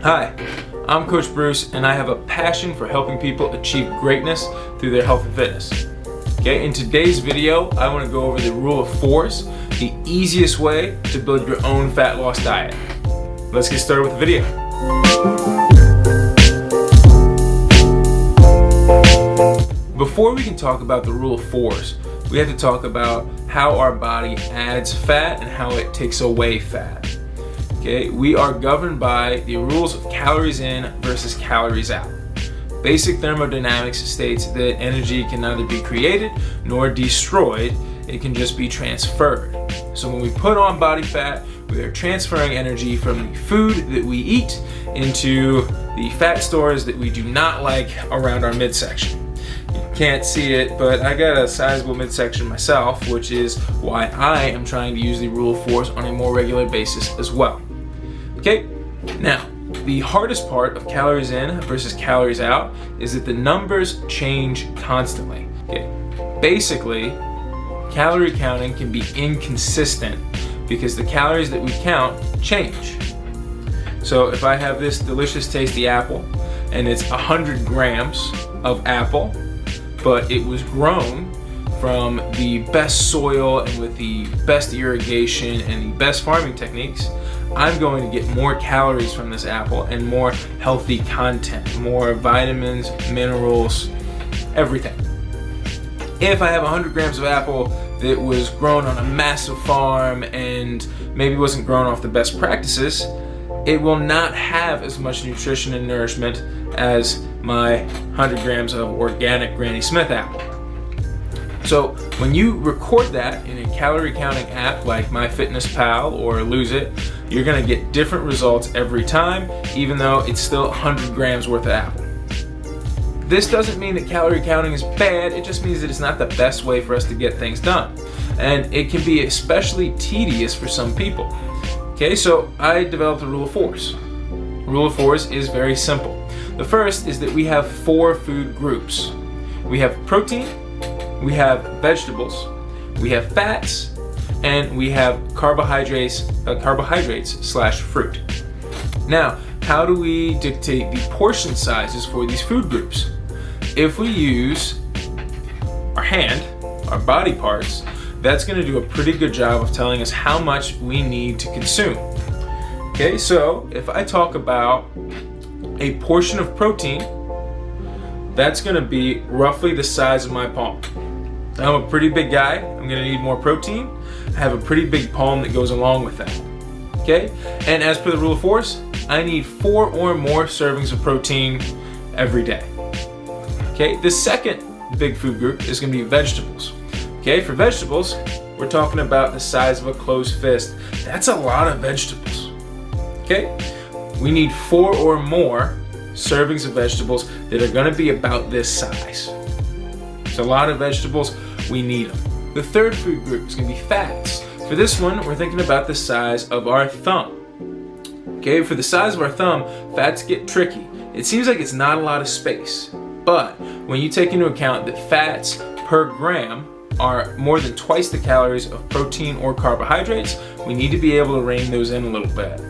Hi, I'm Coach Bruce, and I have a passion for helping people achieve greatness through their health and fitness. Okay, in today's video, I want to go over the rule of fours, the easiest way to build your own fat loss diet. Let's get started with the video. Before we can talk about the rule of fours, we have to talk about how our body adds fat and how it takes away fat. Okay, we are governed by the rules of calories in versus calories out. Basic thermodynamics states that energy can neither be created nor destroyed, it can just be transferred. So when we put on body fat, we are transferring energy from the food that we eat into the fat stores that we do not like around our midsection. You can't see it, but I got a sizable midsection myself, which is why I am trying to use the rule of fours on a more regular basis as well. Okay, now the hardest part of calories in versus calories out is that the numbers change constantly. Okay, basically, calorie counting can be inconsistent because the calories that we count change. So if I have this delicious tasty apple and it's 100 grams of apple, but it was grown from the best soil and with the best irrigation and the best farming techniques, I'm going to get more calories from this apple and more healthy content, more vitamins, minerals, everything. If I have 100 grams of apple that was grown on a massive farm and maybe wasn't grown off the best practices, it will not have as much nutrition and nourishment as my 100 grams of organic Granny Smith apple. So when you record that in a calorie counting app like MyFitnessPal or Lose It, you're going to get different results every time, even though it's still 100 grams worth of apple. This doesn't mean that calorie counting is bad, it just means that it's not the best way for us to get things done. And it can be especially tedious for some people. Okay, so I developed a rule of fours. Rule of fours is very simple. The first is that we have 4 food groups. We have protein, we have vegetables, we have fats, and we have carbohydrates / fruit. Now, how do we dictate the portion sizes for these food groups? If we use our hand, our body parts, that's going to do a pretty good job of telling us how much we need to consume. Okay, so if I talk about a portion of protein, that's going to be roughly the size of my palm. I'm a pretty big guy, I'm going to need more protein. I have a pretty big palm that goes along with that. Okay, and as per the rule of fours, I need 4 or more servings of protein every day. Okay, the second big food group is going to be vegetables. Okay, for vegetables, we're talking about the size of a closed fist. That's a lot of vegetables. Okay, we need 4 or more servings of vegetables that are going to be about this size. It's a lot of vegetables, we need them. The third food group is going to be fats. For this one, we're thinking about the size of our thumb. Okay, for the size of our thumb, fats get tricky. It seems like it's not a lot of space, but when you take into account that fats per gram are more than twice the calories of protein or carbohydrates, we need to be able to rein those in a little bit.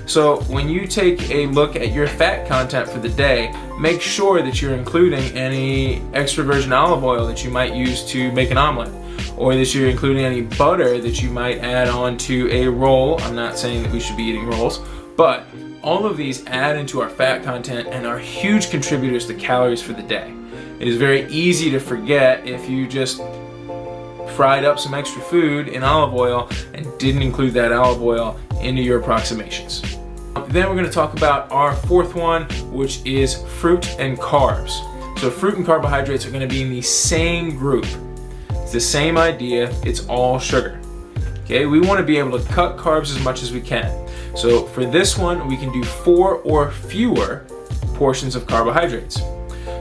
So when you take a look at your fat content for the day, make sure that you're including any extra virgin olive oil that you might use to make an omelet, or that you're including any butter that you might add on to a roll. I'm not saying that we should be eating rolls, but all of these add into our fat content and are huge contributors to calories for the day. It is very easy to forget if you just fried up some extra food in olive oil and didn't include that olive oil into your approximations. Then we're going to talk about our fourth one, which is fruit and carbs. So fruit and carbohydrates are going to be in the same group. It's the same idea, it's all sugar. Okay, we want to be able to cut carbs as much as we can. So for this one, we can do 4 or fewer portions of carbohydrates.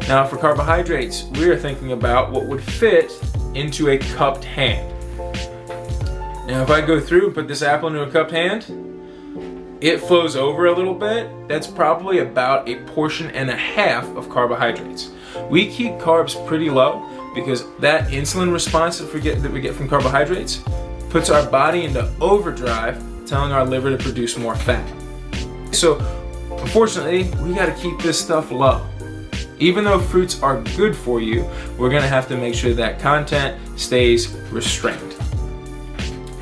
Now for carbohydrates, we are thinking about what would fit into a cupped hand. Now if I go through and put this apple into a cupped hand, it flows over a little bit. That's probably about a portion and a half of carbohydrates. We keep carbs pretty low because that insulin response that we get from carbohydrates puts our body into overdrive, telling our liver to produce more fat. So Unfortunately, we gotta keep this stuff low. Even though fruits are good for you, we're gonna have to make sure that content stays restrained.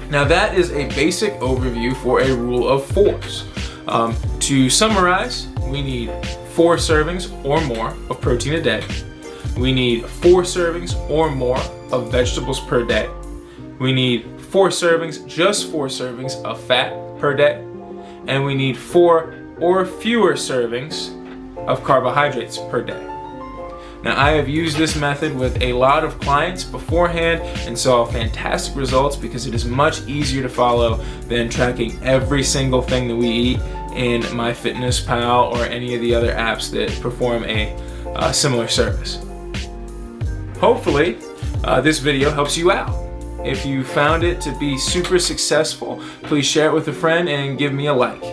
Now that is a basic overview for a rule of 4s. To summarize, we need 4 servings or more of protein a day. We need 4 servings or more of vegetables per day. We need 4 servings, just 4 servings of fat per day. And we need 4 or fewer servings of carbohydrates per day. Now, I have used this method with a lot of clients beforehand and saw fantastic results because it is much easier to follow than tracking every single thing that we eat in MyFitnessPal or any of the other apps that perform a similar service. Hopefully, this video helps you out. If you found it to be super successful, please share it with a friend and give me a like.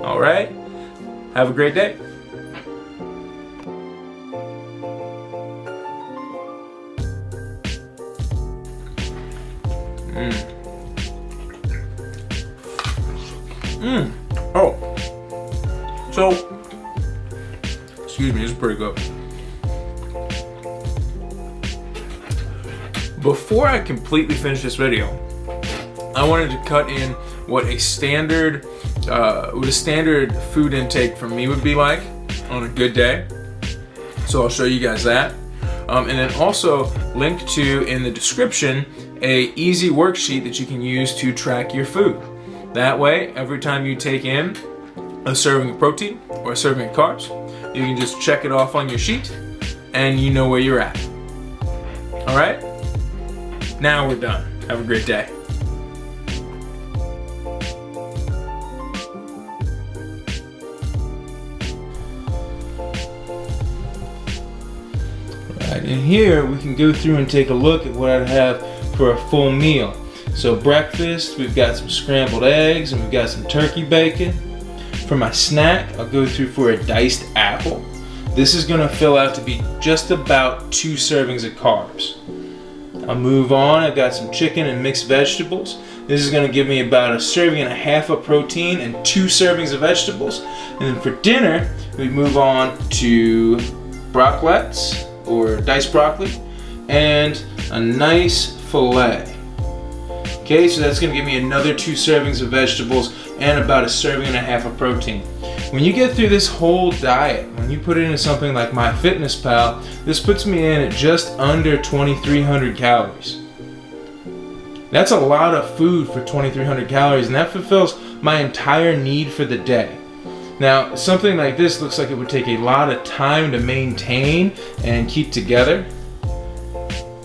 All right? Have a great day. Oh, so, excuse me, this is pretty good. Before I completely finish this video, I wanted to cut in what a standard food intake for me would be like on a good day. So I'll show you guys that. And then also link to in the description a easy worksheet that you can use to track your food. That way, every time you take in a serving of protein or a serving of carbs, you can just check it off on your sheet and you know where you're at. All right? Now we're done. Have a great day. Right, and here we can go through and take a look at what I'd have for a full meal. So breakfast, we've got some scrambled eggs and we've got some turkey bacon. For my snack, I'll go through for a diced apple. This is gonna fill out to be just about 2 servings of carbs. I'll move on, I've got some chicken and mixed vegetables. This is gonna give me about 1.5 servings of protein and 2 servings of vegetables. And then for dinner, we move on to broccolettes or diced broccoli and a nice fillet. Okay, so that's gonna give me another 2 servings of vegetables and about 1.5 servings of protein. When you get through this whole diet, when you put it into something like MyFitnessPal, this puts me in at just under 2,300 calories. That's a lot of food for 2,300 calories, and that fulfills my entire need for the day. Now, something like this looks like it would take a lot of time to maintain and keep together.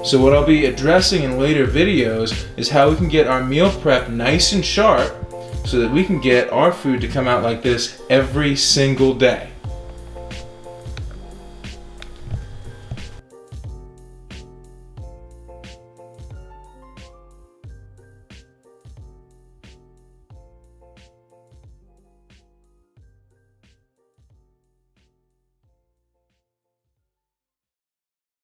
So what I'll be addressing in later videos is how we can get our meal prep nice and sharp so that we can get our food to come out like this every single day.